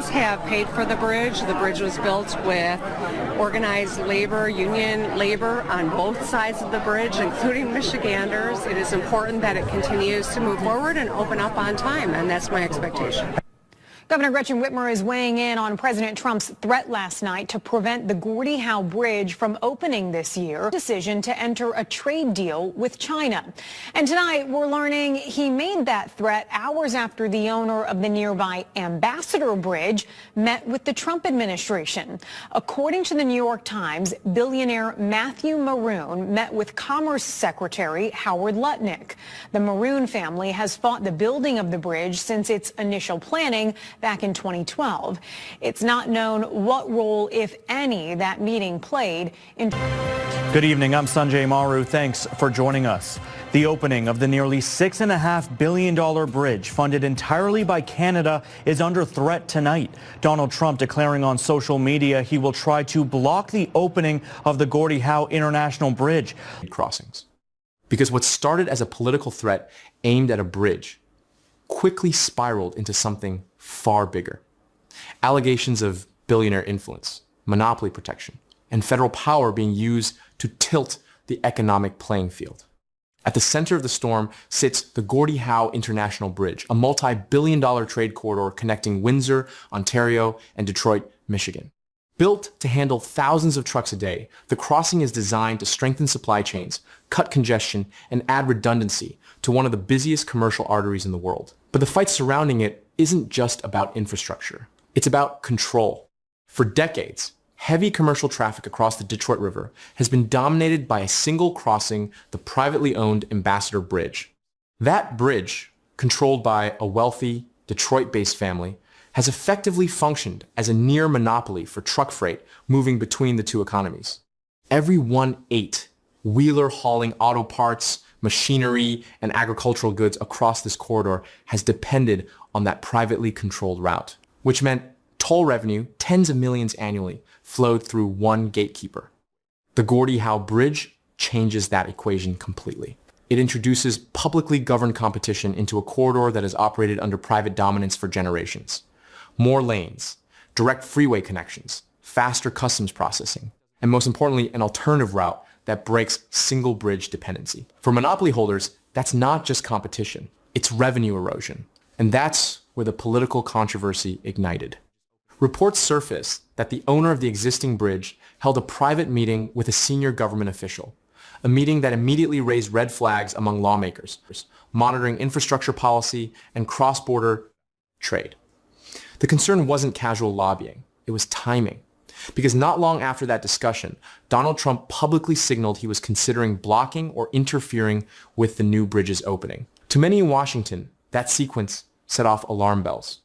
unions have paid for the bridge. The bridge was built with organized labor, union labor on both sides of the bridge, including Michiganders. It is important that it continues to move forward and open up on time, and that's my expectation. Governor Gretchen Whitmer is weighing in on President Trump's threat last night to prevent the Gordie Howe Bridge from opening this year. Decision to enter a trade deal with China. And tonight we're learning he made that threat hours after the owner of the nearby Ambassador Bridge met with the Trump administration. According to the New York Times, billionaire Matthew Maroon met with Commerce Secretary Howard Lutnick. The Maroon family has fought the building of the bridge since its initial planning back in 2012. It's not known what role, if any, that meeting played in... Good evening. I'm Sanjay Maru. Thanks for joining us. The opening of the nearly $6.5 billion bridge, funded entirely by Canada, is under threat tonight. Donald Trump declaring on social media he will try to block the opening of the Gordie Howe International Bridge. Crossings. Because what started as a political threat aimed at a bridge quickly spiraled into something far bigger. Allegations of billionaire influence, monopoly protection, and federal power being used to tilt the economic playing field. At the center of the storm sits the Gordie Howe International Bridge, a multi-billion-dollar trade corridor connecting Windsor, Ontario, and Detroit, Michigan. Built to handle thousands of trucks a day, the crossing is designed to strengthen supply chains, cut congestion, and add redundancy to one of the busiest commercial arteries in the world. But the fight surrounding it isn't just about infrastructure. It's about control. For decades, heavy commercial traffic across the Detroit River has been dominated by a single crossing, the privately owned Ambassador Bridge. That bridge, controlled by a wealthy, Detroit-based family, has effectively functioned as a near monopoly for truck freight moving between the two economies. Every 1/8 wheeler hauling auto parts, machinery, and agricultural goods across this corridor has depended on that privately controlled route, which meant toll revenue, tens of millions annually, flowed through one gatekeeper. The Gordie Howe Bridge changes that equation completely. It introduces publicly governed competition into a corridor that has operated under private dominance for generations. More lanes, direct freeway connections, faster customs processing, and most importantly, an alternative route that breaks single bridge dependency. For monopoly holders, that's not just competition, it's revenue erosion. And that's where the political controversy ignited. Reports surfaced that the owner of the existing bridge held a private meeting with a senior government official, a meeting that immediately raised red flags among lawmakers, monitoring infrastructure policy and cross-border trade. The concern wasn't casual lobbying, it was timing. Because not long after that discussion, Donald Trump publicly signaled he was considering blocking or interfering with the new bridge's opening. To many in Washington, that sequence set off alarm bells.